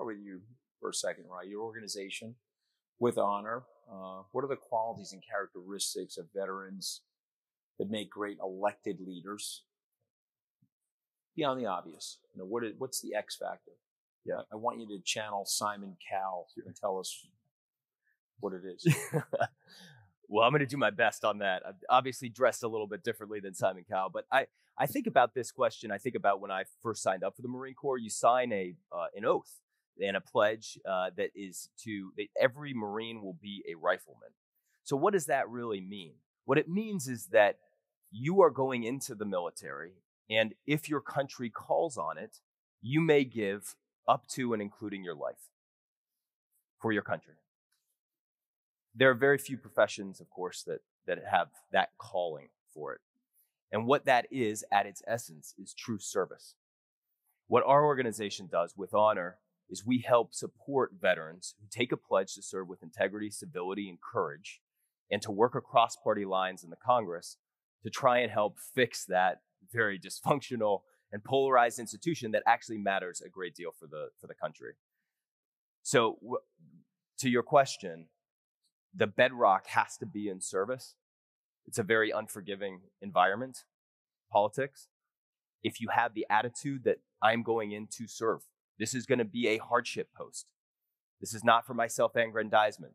with you for a second, right? Your organization, With Honor, what are the qualities and characteristics of veterans that make great elected leaders? Beyond the obvious, what's the X factor? Yeah, I want you to channel Simon Cowell and tell us what it is. Well, I'm going to do my best on that. I'm obviously dressed a little bit differently than Simon Cowell, but I think about this question. I think about when I first signed up for the Marine Corps. You sign an oath and a pledge that every Marine will be a rifleman. So what does that really mean? What it means is that you are going into the military, and if your country calls on it, you may give up to and including your life for your country. There are very few professions, of course, that have that calling for it. And what that is, at its essence, is true service. What our organization does with Honor is we help support veterans who take a pledge to serve with integrity, civility, and courage, and to work across party lines in the Congress to try and help fix that very dysfunctional and polarized institution that actually matters a great deal for the country. So to your question, the bedrock has to be in service. It's a very unforgiving environment, politics. If you have the attitude that I'm going in to serve, this is going to be a hardship post. This is not for my self-aggrandizement.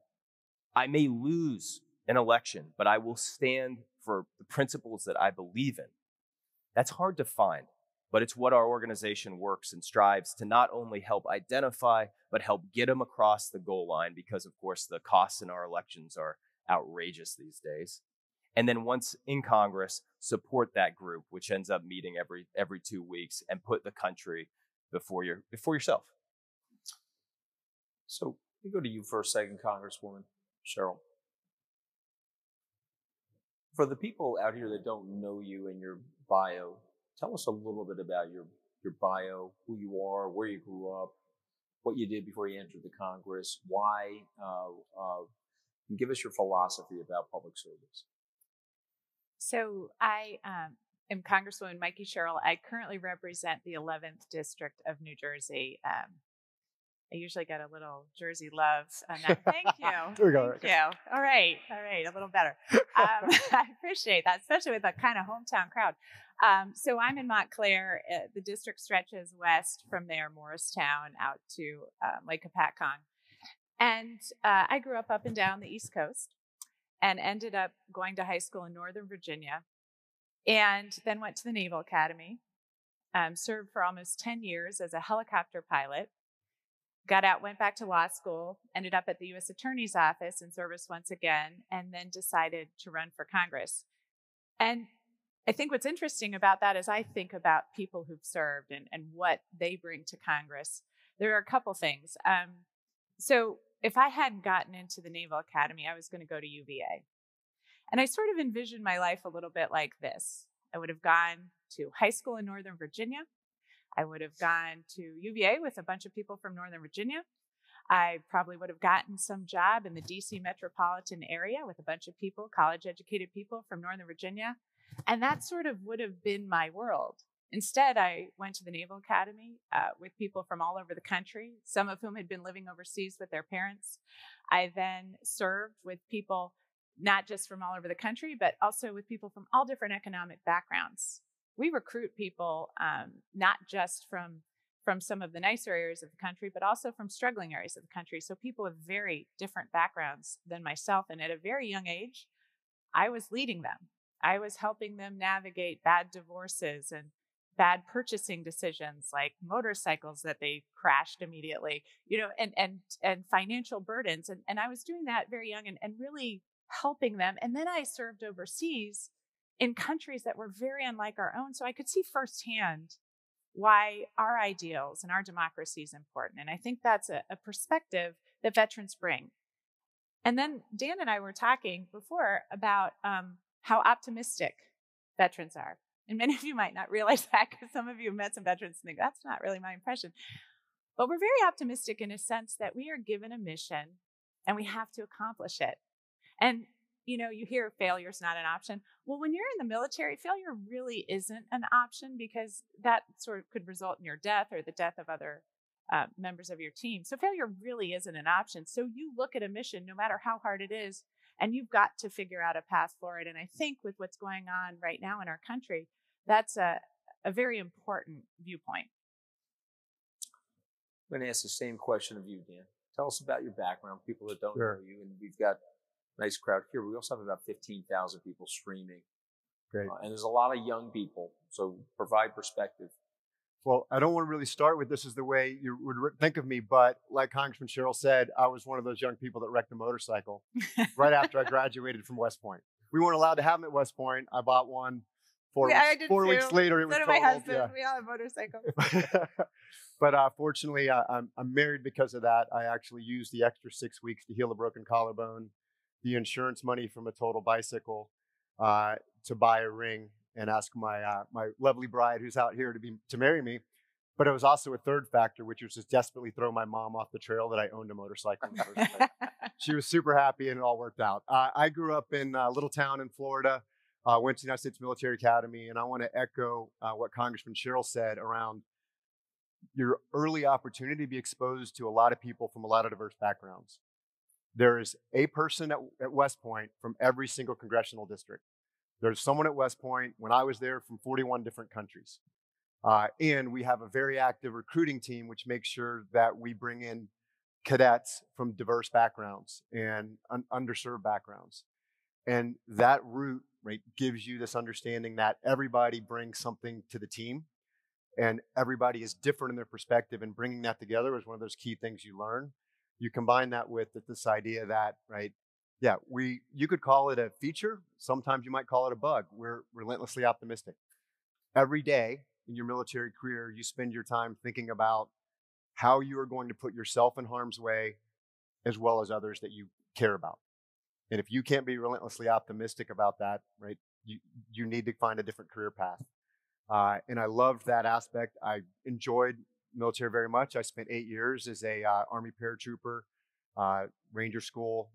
I may lose an election, but I will stand for the principles that I believe in. That's hard to find, but it's what our organization works and strives to not only help identify, but help get them across the goal line, because of course the costs in our elections are outrageous these days. And then once in Congress, support that group, which ends up meeting every 2 weeks, and put the country before yourself. So we go to you for a second, Congresswoman Sherrill. For the people out here that don't know you and your bio, tell us a little bit about your bio, who you are, where you grew up, what you did before you entered the Congress, why, and give us your philosophy about public service. So I am Congresswoman Mikie Sherrill. I currently represent the 11th District of New Jersey. I usually get a little Jersey love. Thank you. There we go. Thank you. All right. A little better. I appreciate that, especially with a kind of hometown crowd. So I'm in Montclair. The district stretches west from there, Morristown, out to Lake Apatcong. And I grew up and down the East Coast and ended up going to high school in Northern Virginia, and then went to the Naval Academy, served for almost 10 years as a helicopter pilot, got out, went back to law school, ended up at the U.S. Attorney's Office in service once again, and then decided to run for Congress. And I think what's interesting about that is I think about people who've served and what they bring to Congress. There are a couple things. So if I hadn't gotten into the Naval Academy, I was going to go to UVA. And I sort of envisioned my life a little bit like this. I would have gone to high school in Northern Virginia. I would have gone to UVA with a bunch of people from Northern Virginia. I probably would have gotten some job in the DC metropolitan area with a bunch of people, college-educated people from Northern Virginia. And that sort of would have been my world. Instead, I went to the Naval Academy with people from all over the country, some of whom had been living overseas with their parents. I then served with people not just from all over the country, but also with people from all different economic backgrounds. We recruit people not just from some of the nicer areas of the country, but also from struggling areas of the country. So people with very different backgrounds than myself. And at a very young age, I was leading them. I was helping them navigate bad divorces and bad purchasing decisions, like motorcycles that they crashed immediately, and financial burdens. And I was doing that very young and really helping them. And then I served overseas in countries that were very unlike our own. So I could see firsthand why our ideals and our democracy is important. And I think that's a perspective that veterans bring. And then Dan and I were talking before about how optimistic veterans are. And many of you might not realize that, because some of you have met some veterans and think, that's not really my impression. But we're very optimistic in a sense that we are given a mission and we have to accomplish it. And, you hear failure's not an option. Well, when you're in the military, failure really isn't an option, because that sort of could result in your death or the death of other members of your team. So failure really isn't an option. So you look at a mission, no matter how hard it is, and you've got to figure out a path for it. And I think with what's going on right now in our country, that's a very important viewpoint. I'm going to ask the same question of you, Dan. Tell us about your background, people that don't Sure. know you. And we've got a nice crowd here. We also have about 15,000 people streaming. Great. And there's a lot of young people. So provide perspective. Well, I don't want to really start with this is the way you would think of me, but like Congressman Sherrill said, I was one of those young people that wrecked a motorcycle right after I graduated from West Point. We weren't allowed to have them at West Point. I bought one. 4 weeks later, it was so did totaled. my husband. Yeah. We all have motorcycles. But fortunately, I'm married because of that. I actually used the extra 6 weeks to heal a broken collarbone, the insurance money from a total bicycle, to buy a ring and ask my my lovely bride who's out here to marry me. But it was also a third factor, which was to desperately throw my mom off the trail that I owned a motorcycle in the first place. She was super happy and it all worked out. I grew up in a little town in Florida, went to the United States Military Academy, and I want to echo what Congressman Sherrill said around your early opportunity to be exposed to a lot of people from a lot of diverse backgrounds. There is a person at West Point from every single congressional district. There's someone at West Point when I was there from 41 different countries. And we have a very active recruiting team, which makes sure that we bring in cadets from diverse backgrounds and underserved backgrounds. And that route, right, gives you this understanding that everybody brings something to the team and everybody is different in their perspective, and bringing that together is one of those key things you learn. You combine that with this idea that, right, yeah, you could call it a feature. Sometimes you might call it a bug. We're relentlessly optimistic. Every day in your military career, you spend your time thinking about how you are going to put yourself in harm's way as well as others that you care about. And if you can't be relentlessly optimistic about that, right, you need to find a different career path. And I loved that aspect. I enjoyed military very much. I spent 8 years as a Army paratrooper, Ranger School,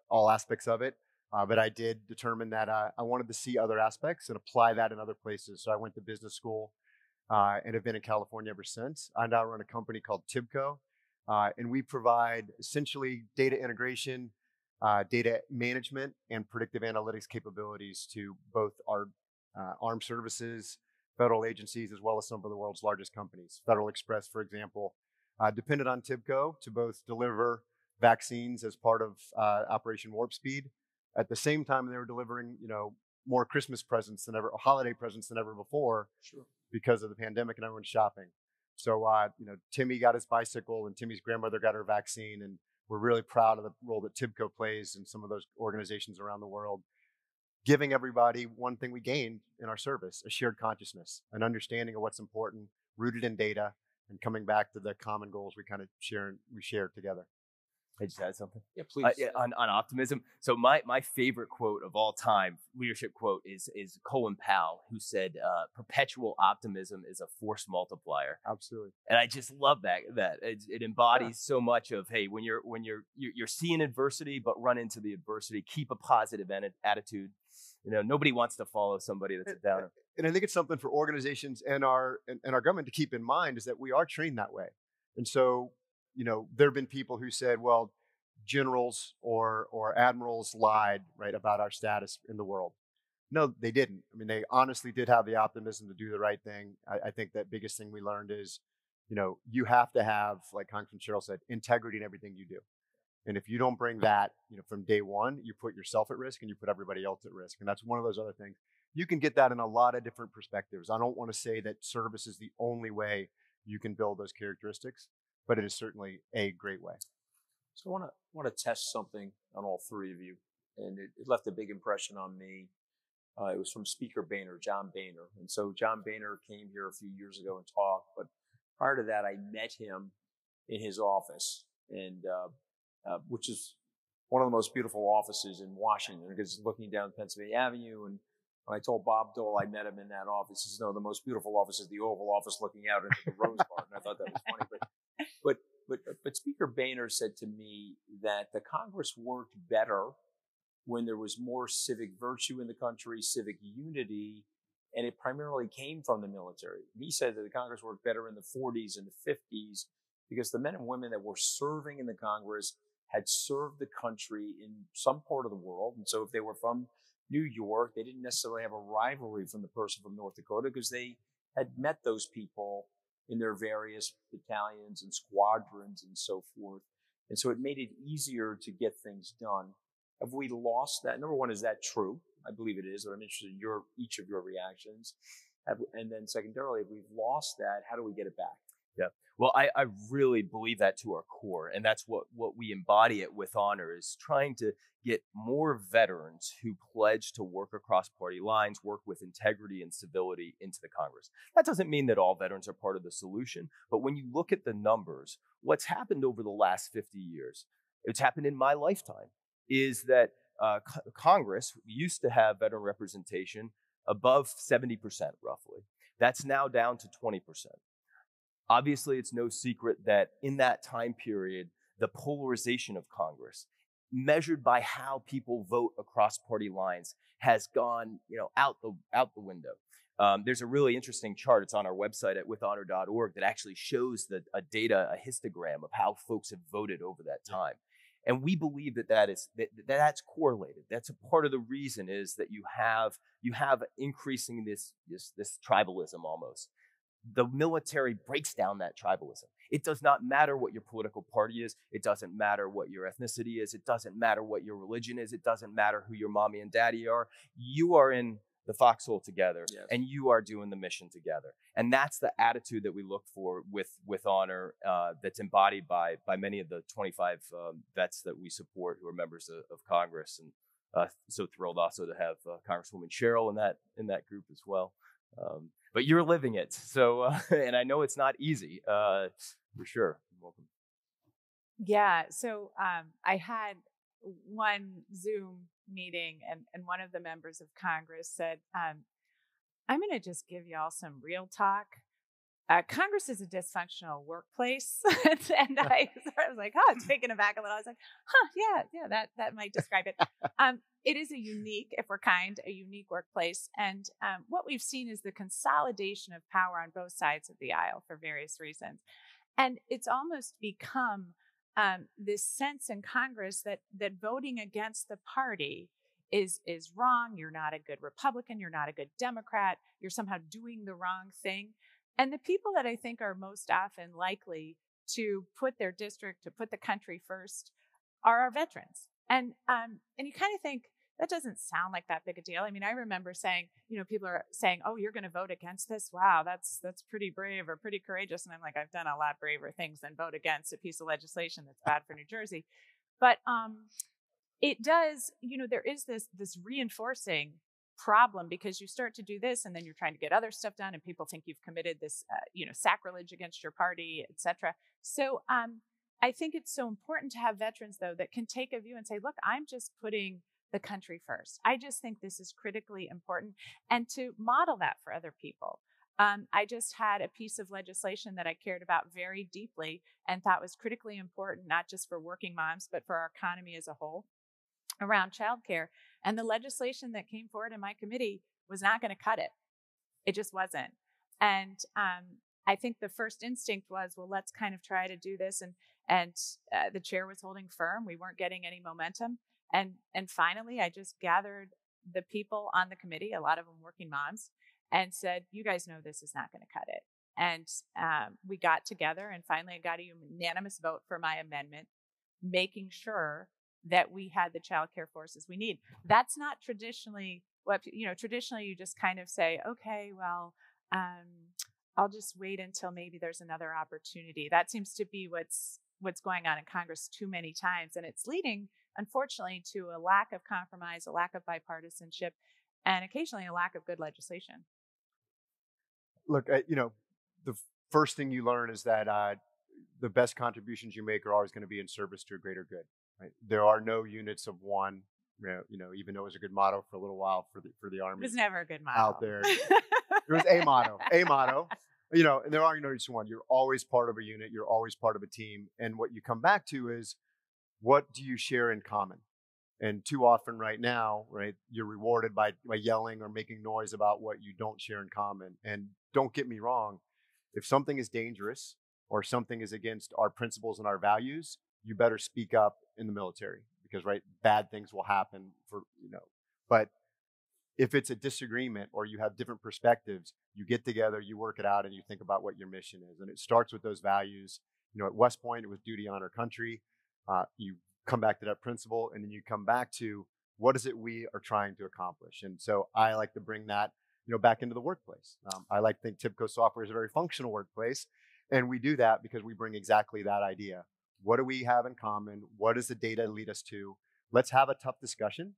all aspects of it. But I did determine that I wanted to see other aspects and apply that in other places. So I went to business school and have been in California ever since. I now run a company called TIBCO, and we provide essentially data integration, data management, and predictive analytics capabilities to both our armed services, federal agencies, as well as some of the world's largest companies. Federal Express, for example, depended on TIBCO to both deliver vaccines as part of Operation Warp Speed. At the same time, they were delivering, more Christmas presents than ever, holiday presents than ever before, Sure. because of the pandemic and everyone's shopping. So, Timmy got his bicycle and Timmy's grandmother got her vaccine, and we're really proud of the role that TIBCO plays in some of those organizations around the world, giving everybody one thing we gained in our service: a shared consciousness, an understanding of what's important, rooted in data, and coming back to the common goals we kind of share together. I just had something. Yeah, please. On optimism. So my favorite quote of all time, leadership quote, is Colin Powell, who said, "Perpetual optimism is a force multiplier." Absolutely. And I just love that. It embodies so much of, hey, when you're seeing adversity, but run into the adversity, keep a positive attitude. Nobody wants to follow somebody that's a downer. And I think it's something for organizations and our government to keep in mind, is that we are trained that way. And so, there have been people who said, well, generals or admirals lied, right, about our status in the world. No, they didn't. I mean, they honestly did have the optimism to do the right thing. I think that biggest thing we learned is, you have to have, like Congressman Sherrill said, integrity in everything you do. And if you don't bring that, from day one, you put yourself at risk and you put everybody else at risk. And that's one of those other things. You can get that in a lot of different perspectives. I don't want to say that service is the only way you can build those characteristics, but it is certainly a great way. So I want to test something on all three of you, and it left a big impression on me. It was from Speaker Boehner, John Boehner. And so John Boehner came here a few years ago and talked, but prior to that, I met him in his office, and which is one of the most beautiful offices in Washington, because looking down Pennsylvania Avenue. And when I told Bob Dole I met him in that office, he said, no, the most beautiful office is the Oval Office looking out into the Rose Garden. I thought that was funny, but Speaker Boehner said to me that the Congress worked better when there was more civic virtue in the country, civic unity, and it primarily came from the military. He said that the Congress worked better in the 40s and the 50s because the men and women that were serving in the Congress had served the country in some part of the world. And so if they were from New York, they didn't necessarily have a rivalry from the person from North Dakota because they had met those people in their various battalions and squadrons and so forth. And so it made it easier to get things done. Have we lost that? Number one, is that true? I believe it is, but I'm interested in each of your reactions. And then secondarily, if we've lost that, how do we get it back? Yeah. Well, I really believe that to our core, and that's what we embody it with honor, is trying to get more veterans who pledge to work across party lines, work with integrity and civility into the Congress. That doesn't mean that all veterans are part of the solution, but when you look at the numbers, what's happened over the last 50 years, it's happened in my lifetime, is that Congress used to have veteran representation above 70% roughly. That's now down to 20%. Obviously, it's no secret that in that time period, the polarization of Congress, measured by how people vote across party lines, has gone, out the window. There's a really interesting chart. It's on our website at withhonor.org that actually shows a histogram of how folks have voted over that time. And we believe that's correlated. That's a part of the reason is that you have increasing this tribalism almost. The military breaks down that tribalism. It does not matter what your political party is. It doesn't matter what your ethnicity is. It doesn't matter what your religion is. It doesn't matter who your mommy and daddy are. You are in the foxhole together, yes, and you are doing the mission together. And that's the attitude that we look for with honor, that's embodied by many of the 25 vets that we support who are members of Congress. And so thrilled also to have Congresswoman Sherrill in that group as well. But you're living it, so and I know it's not easy, for sure. Welcome. Yeah, so I had one Zoom meeting, and one of the members of Congress said, "I'm going to just give y'all some real talk. Congress is a dysfunctional workplace," and I was like, "Oh," taken aback a little. I was like, "Yeah, that might describe it." It is a unique workplace. And what we've seen is the consolidation of power on both sides of the aisle for various reasons. And it's almost become this sense in Congress that voting against the party is wrong. You're not a good Republican. You're not a good Democrat. You're somehow doing the wrong thing. And the people that I think are most often likely to put their district, to put the country first, are our veterans. And you kind of think that doesn't sound like that big a deal. I mean, I remember saying, people are saying, "Oh, you're going to vote against this? Wow, that's pretty brave or pretty courageous." And I'm like, I've done a lot braver things than vote against a piece of legislation that's bad for New Jersey. But it does, there is this reinforcing problem because you start to do this and then you're trying to get other stuff done and people think you've committed this, sacrilege against your party, etc. So I think it's so important to have veterans, though, that can take a view and say, look, I'm just putting the country first. I just think this is critically important, and to model that for other people. I just had a piece of legislation that I cared about very deeply and thought was critically important, not just for working moms, but for our economy as a whole, around childcare. And the legislation that came forward in my committee was not going to cut it. It just wasn't. And I think the first instinct was, well, let's kind of try to do this. And the chair was holding firm. We weren't getting any momentum. And finally, I just gathered the people on the committee, a lot of them working moms, and said, you guys know this is not going to cut it. And we got together, and finally I got a unanimous vote for my amendment, making sure that we had the child care forces we need. That's not traditionally what, traditionally you just kind of say, okay, well, I'll just wait until maybe there's another opportunity. That seems to be what's going on in Congress too many times. And it's leading, unfortunately, to a lack of compromise, a lack of bipartisanship, and occasionally a lack of good legislation. Look, the first thing you learn is that the best contributions you make are always going to be in service to a greater good. Right? There are no units of one. Even though it was a good motto for a little while for the Army. It was never a good motto out there. There was a motto. And there are no just one. You're always part of a unit. You're always part of a team. And what you come back to is, what do you share in common? And too often right now, right, you're rewarded by yelling or making noise about what you don't share in common. And don't get me wrong, if something is dangerous or something is against our principles and our values, you better speak up in the military because, right, bad things will happen but if it's a disagreement or you have different perspectives, you get together, you work it out, and you think about what your mission is. And it starts with those values. At West Point, it was duty, honor, country. You come back to that principle, and then you come back to what is it we are trying to accomplish. And so I like to bring that, back into the workplace. I like to think TIBCO software is a very functional workplace. And we do that because we bring exactly that idea. What do we have in common? What does the data lead us to? Let's have a tough discussion,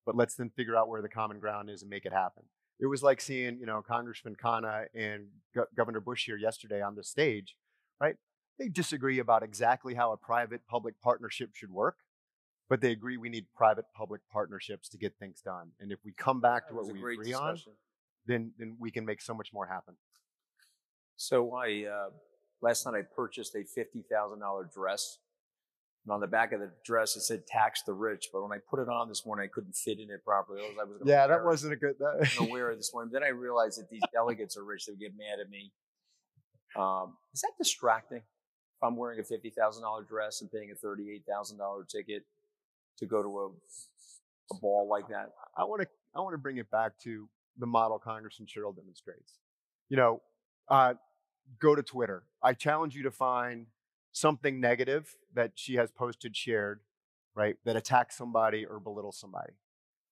but let's then figure out where the common ground is and make it happen. It was like seeing, Congressman Khanna and Governor Bush here yesterday on the stage, right? They disagree about exactly how a private-public partnership should work, but they agree we need private-public partnerships to get things done. And if we come back to what we agree on, then we can make so much more happen. So last night I purchased a $50,000 dress. And on the back of the dress, it said "tax the rich." But when I put it on this morning, I couldn't fit in it properly. That wasn't a good. I was going to wear it this morning. Then I realized that these delegates are rich. They would get mad at me. Is that distracting? If I'm wearing a $50,000 dress and paying a $38,000 ticket to go to a ball like that? I want to bring it back to the model Congressman Sherrill demonstrates. Go to Twitter. I challenge you to find something negative that she has posted, shared, right, that attacks somebody or belittles somebody.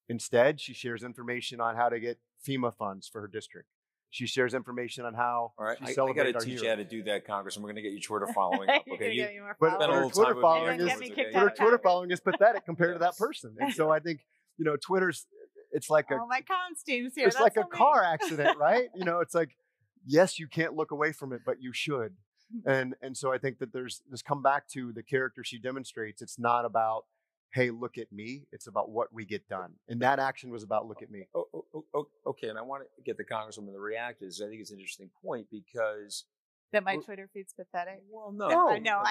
Instead, she shares information on how to get FEMA funds for her district. She shares information on how she celebrates our I got to teach you how to do that, Congressman. We're going to get you Twitter following up. Okay, but her Twitter following is pathetic compared to that person. And so I think Twitter's it's like my comms team's here. It's like a car accident, right? It's like, yes, you can't look away from it, but you should. And so I think that there's this come back to the character she demonstrates. It's not about, hey, look at me. It's about what we get done. And that action was about look at me. Okay. And I want to get the Congresswoman to react. I think it's an interesting point because that my Twitter feed's pathetic. Well, no, I know.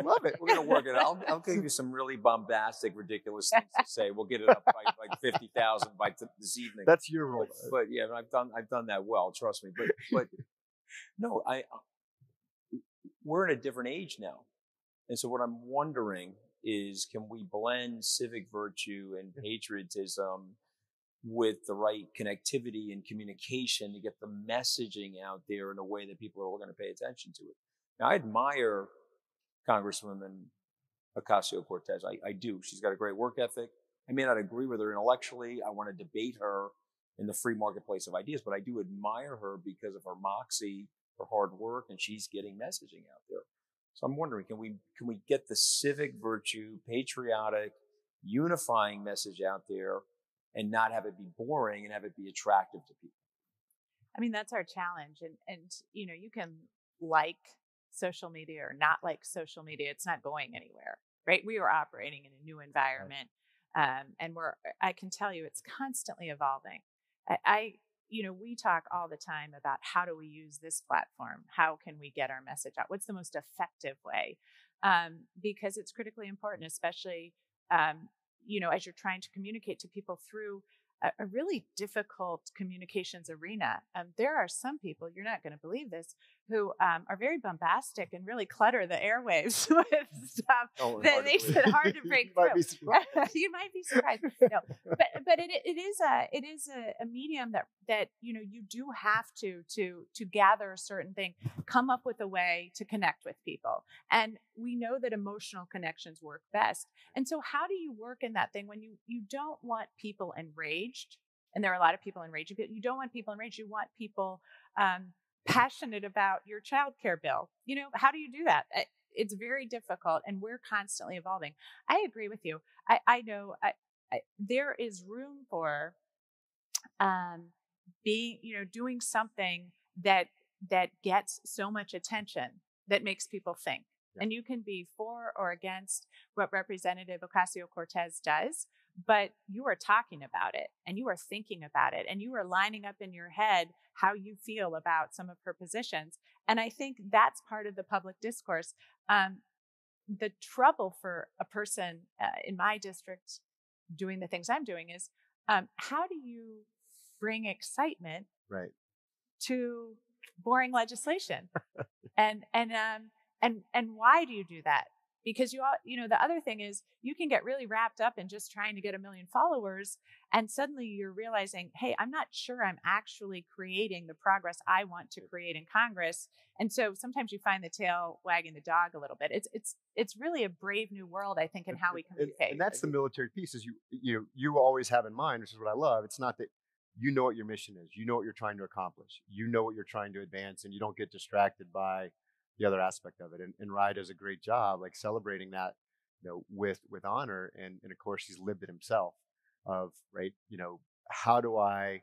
Love it. We're going to work it out. I'll give you some really bombastic, ridiculous things to say. We'll get it up by like 50,000 by this evening. That's your role. But yeah, I've done that well. Trust me. But no, we're in a different age now. And so what I'm wondering is, can we blend civic virtue and patriotism with the right connectivity and communication to get the messaging out there in a way that people are going to pay attention to it? Now, I admire Congresswoman Ocasio-Cortez. I do. She's got a great work ethic. I may not agree with her intellectually. I want to debate her in the free marketplace of ideas, but I do admire her because of her moxie, her hard work, and she's getting messaging out there. So I'm wondering, can we get the civic virtue, patriotic, unifying message out there and not have it be boring and have it be attractive to people? I mean, that's our challenge. And you can like social media or not like social media. It's not going anywhere, right? We are operating in a new environment. And I can tell you it's constantly evolving. We talk all the time about how do we use this platform? How can we get our message out? What's the most effective way? Because it's critically important, especially, as you're trying to communicate to people through a really difficult communications arena. There are some people, you're not going to believe this, who are very bombastic and really clutter the airwaves with stuff that makes it hard to break through. You might be surprised. No, but it is a medium that you do have to gather a certain thing, come up with a way to connect with people, and we know that emotional connections work best. And so, how do you work in that thing when you don't want people enraged? And there are a lot of people enraged. You don't want people enraged. You want people passionate about your child care bill. How do you do that? It's very difficult, and we're constantly evolving. I agree with you. I know there is room for doing something that gets so much attention that makes people think. Yeah. And you can be for or against what Representative Ocasio-Cortez does, but you are talking about it and you are thinking about it and you are lining up in your head how you feel about some of her positions. And I think that's part of the public discourse. The trouble for a person in my district doing the things I'm doing is how do you bring excitement right. to boring legislation? and And why do you do that? Because the other thing is you can get really wrapped up in just trying to get 1 million followers. And suddenly you're realizing, hey, I'm not sure I'm actually creating the progress I want to create in Congress. And so sometimes you find the tail wagging the dog a little bit. It's really a brave new world, I think, in how we communicate. And that's the military piece is you always have in mind, which is what I love. It's not that you know what your mission is. You know what you're trying to accomplish. You know what you're trying to advance, and you don't get distracted by the other aspect of it. And Rye does a great job, like celebrating that, with honor. And of course, he's lived it himself of, right, how do I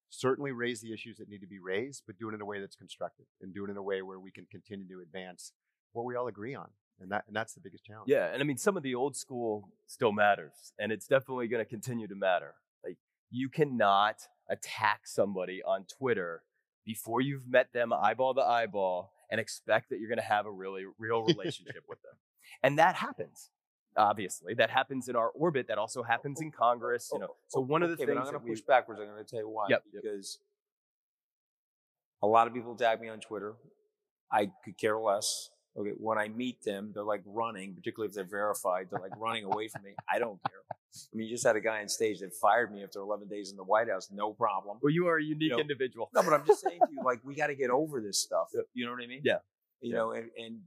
certainly raise the issues that need to be raised, but do it in a way that's constructive and do it in a way where we can continue to advance what we all agree on. And that's the biggest challenge. Yeah. And I mean, some of the old school still matters, and it's definitely going to continue to matter. Like, you cannot attack somebody on Twitter before you've met them eyeball to eyeball and expect that you're going to have a really real relationship with them. And that happens. Obviously, that happens in our orbit. That also happens in Congress. So one of the things but I'm going to push backwards. I'm going to tell you why. Because a lot of people tag me on Twitter. I could care less. Okay, when I meet them, they're like running, particularly if they're verified. They're like running away from me. I don't care. I mean, you just had a guy on stage that fired me after 11 days in the White House. No problem. Well, you are a unique individual. No, but I'm just saying to you, like, we got to get over this stuff. Yep. You know what I mean? Yeah.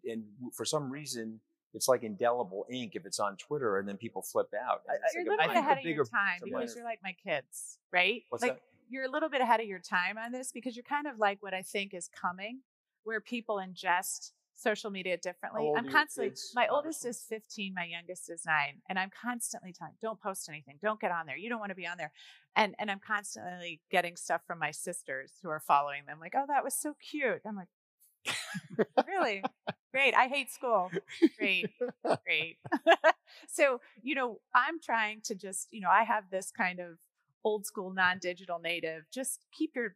And for some reason, it's like indelible ink if it's on Twitter, and then people flip out. You're a little bit ahead of your time because you're like my kids, right? What's like that? You're a little bit ahead of your time on this because you're kind of like what I think is coming, where people ingest social media differently. I'm constantly, my oldest is 15, my youngest is 9. And I'm constantly telling, don't post anything. Don't get on there. You don't want to be on there. And I'm constantly getting stuff from my sisters who are following them. Like, oh, that was so cute. I'm like, really? Great. I hate school. Great. So, I'm trying to just, I have this kind of old school, non-digital native, just keep your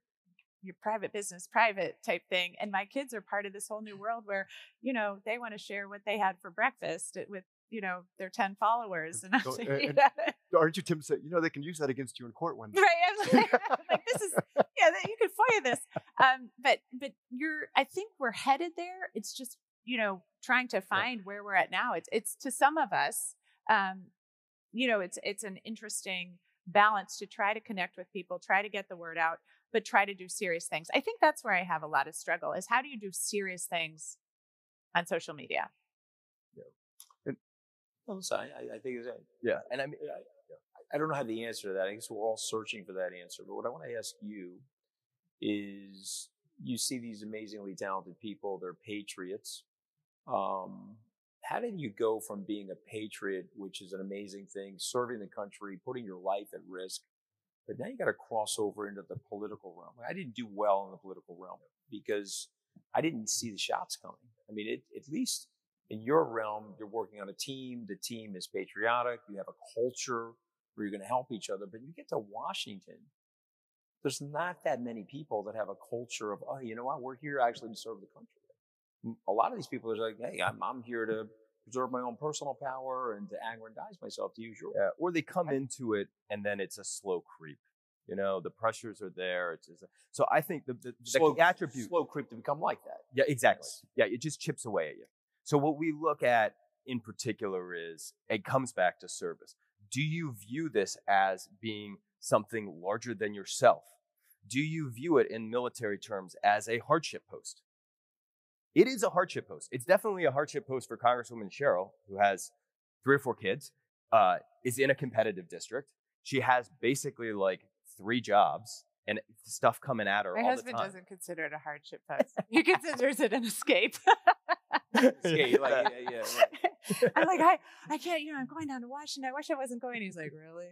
private business private type thing. And my kids are part of this whole new world where, they want to share what they had for breakfast with, their 10 followers. And aren't you Tim said, they can use that against you in court one day. Right. I'm like, this is, you could FOIA this. But I think we're headed there. It's just, trying to find where we're at now. It's to some of us, it's an interesting balance to try to connect with people, try to get the word out, but try to do serious things. I think that's where I have a lot of struggle is how do you do serious things on social media? Yeah. I think it's yeah. And I mean, I don't have the answer to that. I guess we're all searching for that answer. But what I want to ask you is, you see these amazingly talented people, they're patriots. How did you go from being a patriot, which is an amazing thing, serving the country, putting your life at risk, but now you got to cross over into the political realm? I didn't do well in the political realm because I didn't see the shots coming. I mean, at least in your realm, you're working on a team. The team is patriotic. You have a culture where you're going to help each other. But you get to Washington, there's not that many people that have a culture of, oh, you know what, we're here actually to serve the country. A lot of these people are like, hey, I'm here to preserve my own personal power and to aggrandize myself, to use your word. Or they come into it and then it's a slow creep. The pressures are there. So I think the attribute, slow creep to become like that. Yeah, exactly. Yeah, it just chips away at you. So what we look at in particular is, it comes back to service. Do you view this as being something larger than yourself? Do you view it in military terms as a hardship post? It is a hardship post. It's definitely a hardship post for Congresswoman Sherrill, who has 3 or 4 kids, is in a competitive district. She has basically like 3 jobs and stuff coming at her all the time. My husband doesn't consider it a hardship post. He considers it an escape. Yeah. I'm like, I can't, I'm going down to Washington. I wish I wasn't going. He's like, really?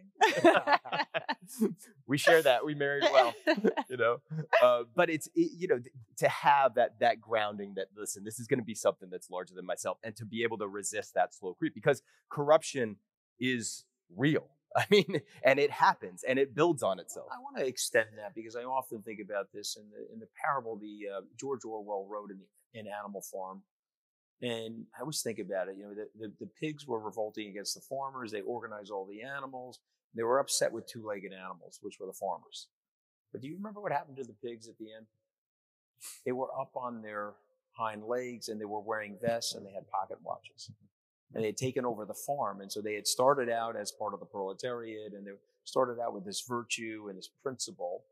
We share that. We married well, but it's, to have that grounding that, listen, this is going to be something that's larger than myself, and to be able to resist that slow creep, because corruption is real. I mean, and it happens and it builds on itself. I want to extend that because I often think about this in the parable George Orwell wrote in Animal Farm. And I always think about it, the pigs were revolting against the farmers. They organized all the animals. They were upset with 2-legged animals, which were the farmers. But do you remember what happened to the pigs at the end? They were up on their hind legs, and they were wearing vests, and they had pocket watches. And they had taken over the farm. And so they had started out as part of the proletariat, and they started out with this virtue and this principle.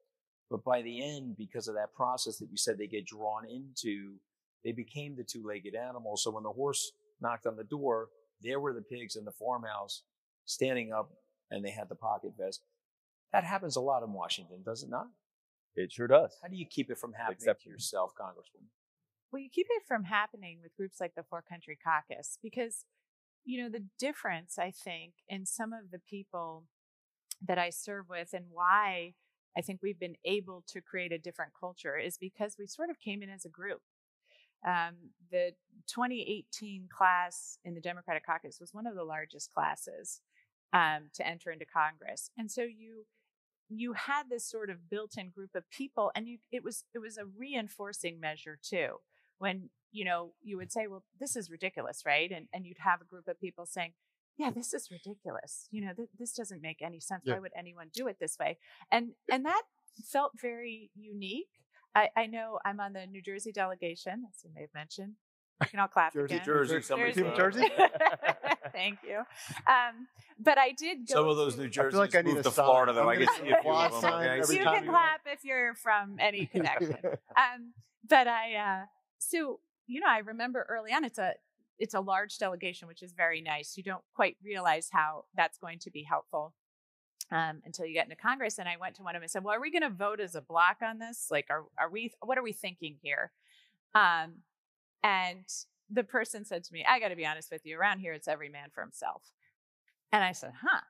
But by the end, because of that process that you said they get drawn into, they became the two-legged animal. So when the horse knocked on the door, there were the pigs in the farmhouse standing up, and they had the pocket vest. That happens a lot in Washington, does it not? It sure does. How do you keep it from happening to yourself, Congresswoman? Well, you keep it from happening with groups like the Four Country Caucus because, the difference, I think, in some of the people that I serve with and why I think we've been able to create a different culture is because we sort of came in as a group. The 2018 class in the Democratic Caucus was one of the largest classes to enter into Congress. And so you had this sort of built-in group of people, and it was a reinforcing measure too. When, you would say, well, this is ridiculous, right? And you'd have a group of people saying, yeah, this is ridiculous. This doesn't make any sense. Yeah. Why would anyone do it this way? And that felt very unique. I know I'm on the New Jersey delegation, as you may have mentioned. You can all clap again. Jersey. Jersey. Thank you. But I did go. Some of those New Jerseys moved to Florida, though. I guess you can clap if you're from any connection. But I remember early on, it's a large delegation, which is very nice. You don't quite realize how that's going to be helpful until you get into Congress. And I went to one of them and said, well, are we going to vote as a block on this? Like, what are we thinking here? And the person said to me, I got to be honest with you, around here, it's every man for himself. And I said, huh.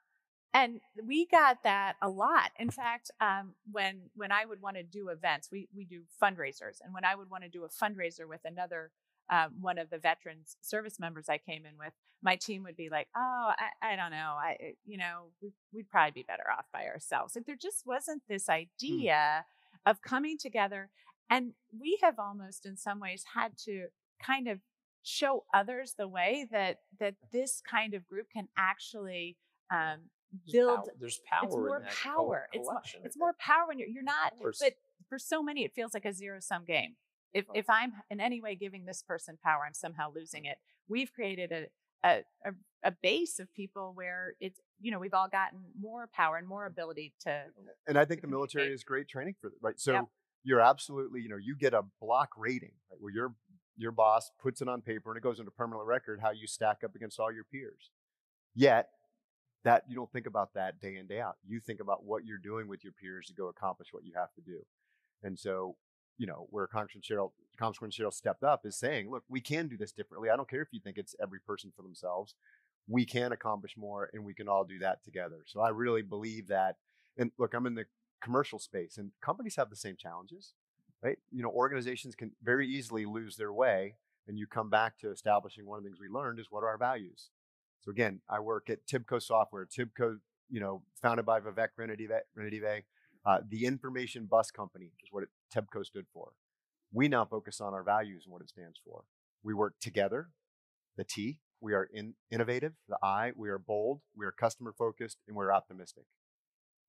And we got that a lot. In fact, when I would want to do events, we do fundraisers. And when I would want to do a fundraiser with another one of the veterans service members I came in with, my team would be like, oh, I don't know. We'd probably be better off by ourselves. Like, there just wasn't this idea of coming together. And we have almost in some ways had to kind of show others the way that this kind of group can actually build. There's power. It's more in that power. It's more power when you're not. But for so many, it feels like a zero-sum game. If I'm in any way giving this person power, I'm somehow losing it. We've created a base of people where it's, we've all gotten more power and more ability to. And I think the military is great training for that, right? So you're absolutely, you get a block rating, right, where your boss puts it on paper and it goes into permanent record how you stack up against all your peers. Yet that you don't think about that day in, day out. You think about what you're doing with your peers to go accomplish what you have to do. And so, where Congresswoman Sherrill stepped up is saying, look, we can do this differently. I don't care if you think it's every person for themselves. We can accomplish more, and we can all do that together. So I really believe that. And look, I'm in the commercial space, and companies have the same challenges, right? Organizations can very easily lose their way, and you come back to establishing one of the things we learned is what are our values. So again, I work at TIBCO Software. TIBCO, founded by Vivek Ranadive. The Information Bus Company is what TIBCO stood for. We now focus on our values and what it stands for. We work together, the T. We are innovative, the I. We are bold, we are customer focused, and we're optimistic.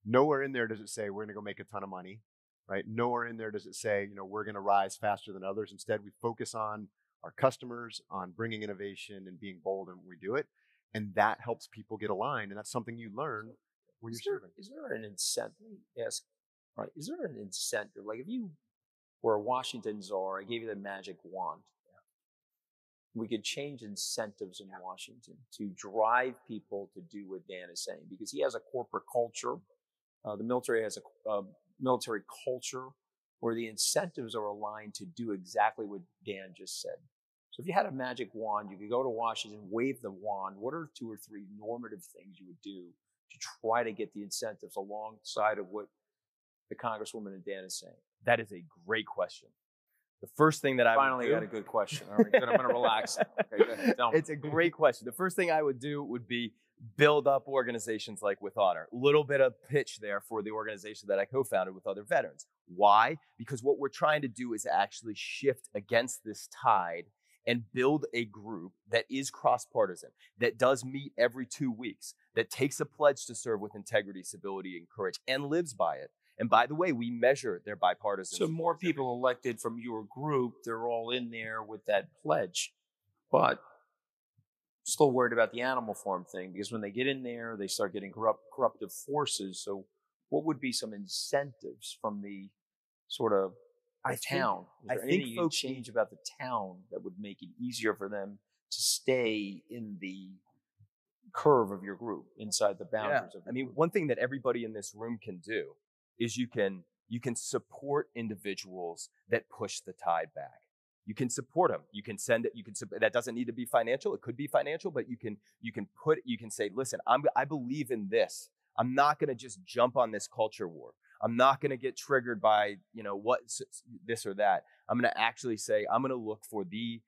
Nowhere in there does it say we're going to go make a ton of money, right? Nowhere in there does it say, we're going to rise faster than others. Instead, we focus on our customers, on bringing innovation and being bold in when we do it. And that helps people get aligned. And that's something you learn when you're serving. Is there an incentive? Yes. Right. Is there an incentive? Like if you were a Washington czar, I gave you the magic wand. We could change incentives in Washington to drive people to do what Dan is saying, because he has a corporate culture. The military has a military culture where the incentives are aligned to do exactly what Dan just said. So if you had a magic wand, you could go to Washington, wave the wand. What are 2 or 3 normative things you would do to try to get the incentives alongside of what the Congresswoman and Dan is saying? That is a great question. The first thing that I finally got a good question. All right, good. I'm going to relax. Okay, go ahead. Tell me. It's a great question. The first thing I would do would be build up organizations like With Honor. A little bit of pitch there for the organization that I co-founded with other veterans. Why? Because what we're trying to do is actually shift against this tide and build a group that is cross-partisan, that does meet every 2 weeks, that takes a pledge to serve with integrity, civility, and courage, and lives by it. And by the way, we measure their bipartisan. So more people elected from your group, they're all in there with that pledge. But still worried about the animal farm thing, because when they get in there, they start getting corruptive forces. So what would be some incentives from the sort of town? Is there anything you change about the town that would make it easier for them to stay in the curve of your group, inside the boundaries of your group? One thing that everybody in this room can do is you can support individuals that push the tide back. You can support them. You can send it. That doesn't need to be financial. It could be financial, but you can say, listen, I believe in this. I'm not going to just jump on this culture war. I'm not going to get triggered by, what this or that. I'm going to actually say, I'm going to look for the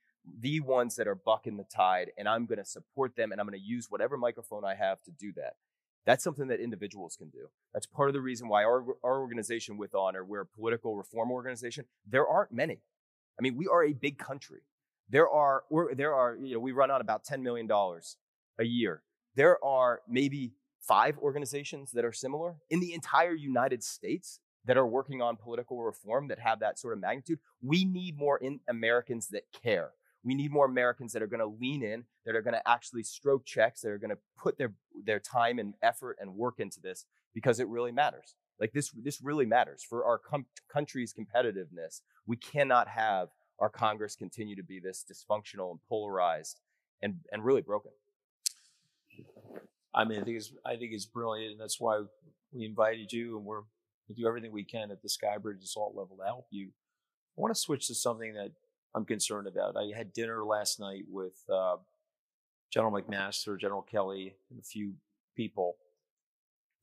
ones that are bucking the tide, and I'm going to support them, and I'm going to use whatever microphone I have to do that. That's something that individuals can do. That's part of the reason why our organization, With Honor, we're a political reform organization. There aren't many. We are a big country. We run on about $10 million a year. There are maybe 5 organizations that are similar in the entire United States that are working on political reform that have that sort of magnitude. We need more Americans that care. We need more Americans that are going to lean in, that are going to actually stroke checks, that are going to put their time and effort and work into this, because it really matters. Like this really matters for our country's competitiveness. We cannot have our Congress continue to be this dysfunctional and polarized and really broken. I think it's brilliant, and that's why we invited you, and we do everything we can at the SkyBridge assault level to help you. I want to switch to something that I'm concerned about. I had dinner last night with General McMaster, General Kelly, and a few people,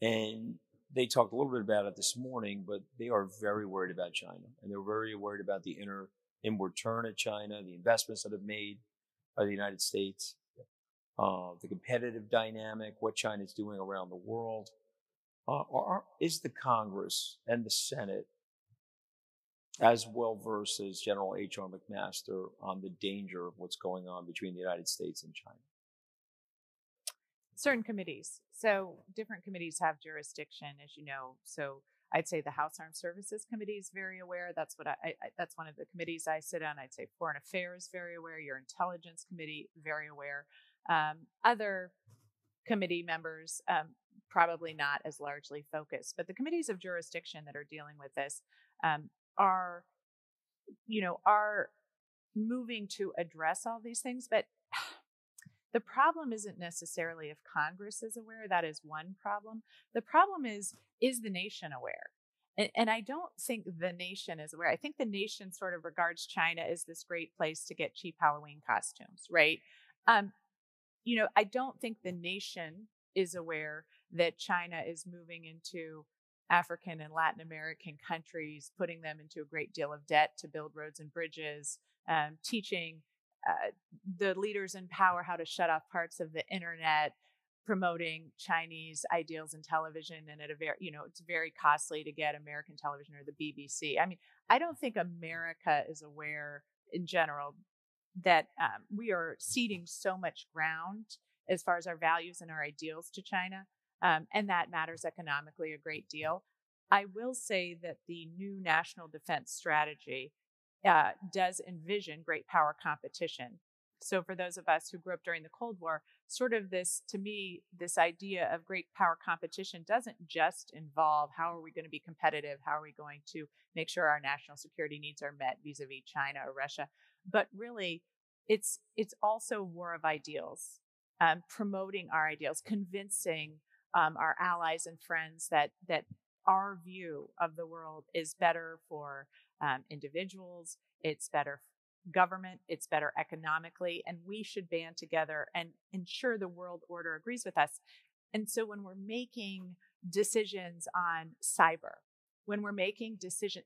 and they talked a little bit about it this morning, but they are very worried about China, and they're very worried about the inward turn of China, the investments that have made by the United States, the competitive dynamic, what China's doing around the world. Is the Congress and the Senate as well versed as General H.R. McMaster on the danger of what's going on between the United States and China? Certain committees. So different committees have jurisdiction, as you know. So I'd say the House Armed Services Committee is very aware. That's what that's one of the committees I sit on. I'd say Foreign Affairs, very aware. Your Intelligence Committee, very aware. Other committee members, probably not as largely focused. But the committees of jurisdiction that are dealing with this are moving to address all these things. But the problem isn't necessarily if Congress is aware. That is one problem. The problem is the nation aware? And I don't think the nation is aware. I think the nation sort of regards China as this great place to get cheap Halloween costumes, right? I don't think the nation is aware that China is moving into African and Latin American countries, putting them into a great deal of debt to build roads and bridges, teaching the leaders in power how to shut off parts of the internet, promoting Chinese ideals in television, and at a very, it's very costly to get American television or the BBC. I don't think America is aware in general that we are ceding so much ground as far as our values and our ideals to China, and that matters economically a great deal. I will say that the new national defense strategy does envision great power competition. So for those of us who grew up during the Cold War, sort of this idea of great power competition doesn't just involve how are we going to be competitive, how are we going to make sure our national security needs are met vis-a-vis China or Russia, but really it's also a war of ideals, promoting our ideals, convincing our allies and friends that our view of the world is better for individuals, it's better for government, it's better economically, and we should band together and ensure the world order agrees with us. And so when we're making decisions on cyber, when we're making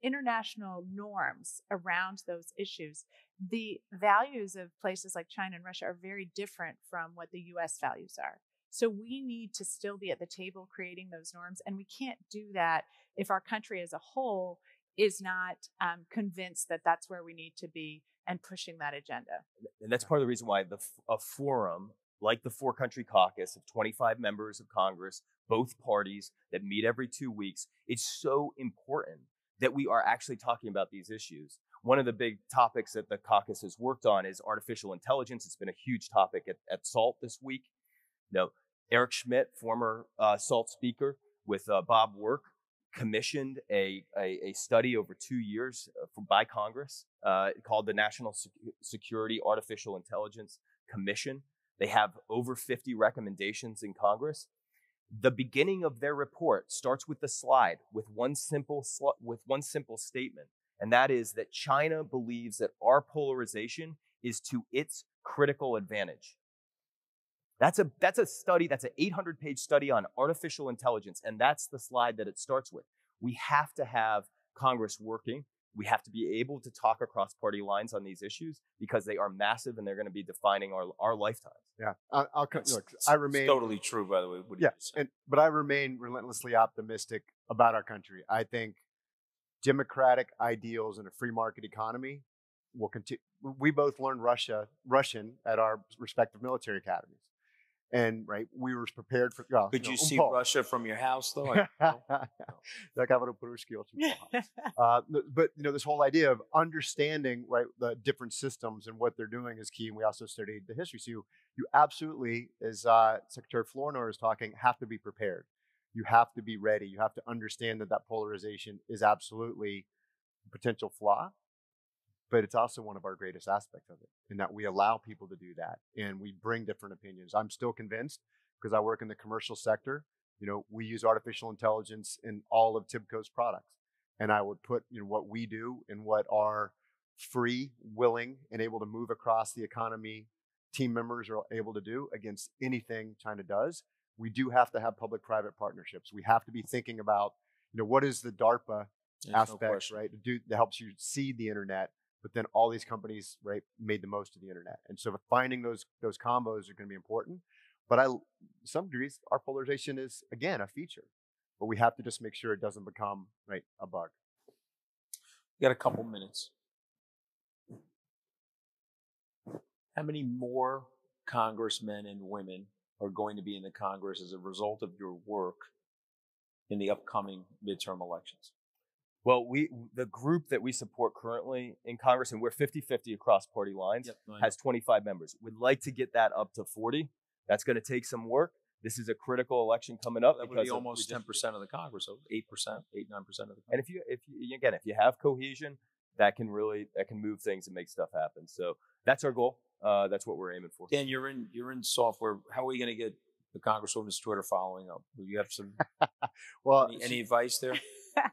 international norms around those issues, the values of places like China and Russia are very different from what the US values are. So we need to still be at the table creating those norms. And we can't do that if our country as a whole is not convinced that that's where we need to be and pushing that agenda. And that's part of the reason why a forum like the 4-country caucus of 25 members of Congress, both parties that meet every 2 weeks, it's so important that we are actually talking about these issues. One of the big topics that the caucus has worked on is artificial intelligence. It's been a huge topic at SALT this week. Eric Schmidt, former SALT speaker, with Bob Work, commissioned a study over 2 years by Congress called the National Security Artificial Intelligence Commission. They have over 50 recommendations in Congress. The beginning of their report starts with the slide with one simple statement, and that is that China believes that our polarization is to its critical advantage. That's a study, that's an 800-page study on artificial intelligence, and that's the slide that it starts with. We have to have Congress working. We have to be able to talk across party lines on these issues because they are massive and they're going to be defining our lifetimes. Yeah, I remain it's totally true, by the way. But I remain relentlessly optimistic about our country. I think democratic ideals in a free market economy will continue. We both learned Russian at our respective military academies. And we were prepared for. Could you see Russia from your house, though? But this whole idea of understanding the different systems and what they're doing is key. And we also studied the history. So you absolutely, as Secretary Flournoy is talking, have to be prepared. You have to be ready. You have to understand that polarization is absolutely a potential flaw. But it's also one of our greatest aspects of it, in that we allow people to do that and we bring different opinions. I'm still convinced, because I work in the commercial sector, we use artificial intelligence in all of TIBCO's products. And I would put what we do and what our free, willing, and able to move across the economy team members are able to do against anything China does. We do have to have public-private partnerships. We have to be thinking about, what is the DARPA aspect, that helps you seed the internet. But then all these companies, made the most of the internet. And so finding those combos are going to be important. But to some degrees, our polarization is, again, a feature. But we have to just make sure it doesn't become, a bug. We got a couple minutes. How many more congressmen and women are going to be in the Congress as a result of your work in the upcoming midterm elections? Well, the group that we support currently in Congress, and we're 50-50 across party lines, has 25 members. We'd like to get that up to 40. That's going to take some work. This is a critical election coming up. That would be almost 10% of the Congress, so 8%, 8-9% of the Congress. And if you have cohesion, that can move things and make stuff happen. So that's our goal. That's what we're aiming for. Dan, you're in software. How are we going to get the Congresswoman's Twitter following up? Do you have some any advice there?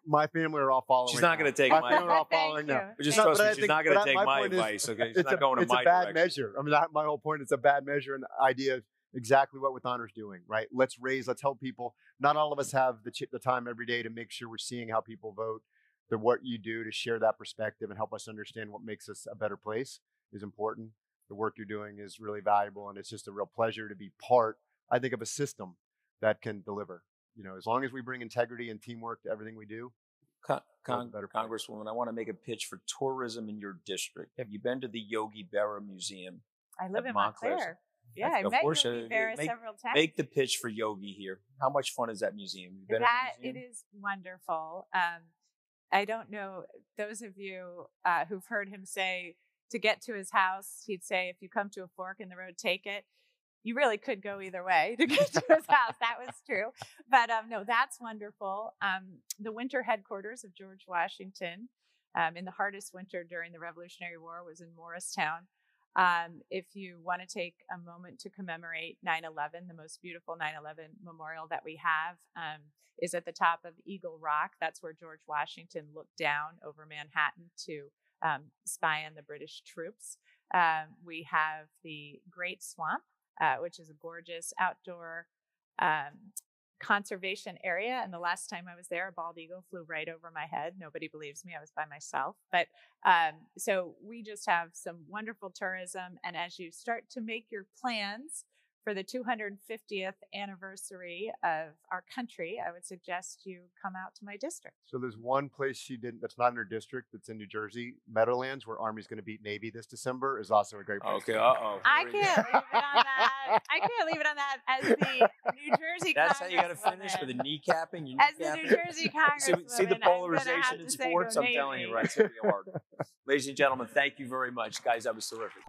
My family are all following. She's not going to take my family. Are all following now. But just trust me, she's not going to take my advice. Okay, she's not going to my direction. It's a bad measure. I mean, my whole point is a bad measure, and the idea of exactly what With Honor's doing. Let's help people. Not all of us have the time every day to make sure we're seeing how people vote. That what you do to share that perspective and help us understand what makes us a better place is important. The work you're doing is really valuable, and it's just a real pleasure to be part, I think, of a system that can deliver. As long as we bring integrity and teamwork to everything we do. Congresswoman, I want to make a pitch for tourism in your district. Have you been to the Yogi Berra Museum? I live in Montclair. Yeah, I met Yogi Berra several times. Make the pitch for Yogi here. How much fun is that museum? It is wonderful. I don't know, those of you who've heard him say to get to his house, he'd say, if you come to a fork in the road, take it. You really could go either way to get to his house. That was true. But no, that's wonderful. The winter headquarters of George Washington in the hardest winter during the Revolutionary War was in Morristown. If you want to take a moment to commemorate 9/11, the most beautiful 9/11 memorial that we have is at the top of Eagle Rock. That's where George Washington looked down over Manhattan to spy on the British troops. We have the Great Swamp, which is a gorgeous outdoor conservation area. And the last time I was there, a bald eagle flew right over my head. Nobody believes me. I was by myself. But so we just have some wonderful tourism. And as you start to make your plans for the 250th anniversary of our country, I would suggest you come out to my district. So there's one place she didn't, that's not in her district, that's in New Jersey. Meadowlands, where Army's going to beat Navy this December, is also a great place. Okay, uh-oh. I can't leave it on that. I can't leave it on that as the New Jersey That's how you got to finish with the kneecapping. As the New Jersey Congresswoman. See the polarization in sports? I'm telling you, right? It's going to be hard. Ladies and gentlemen, thank you very much. Guys, that was terrific.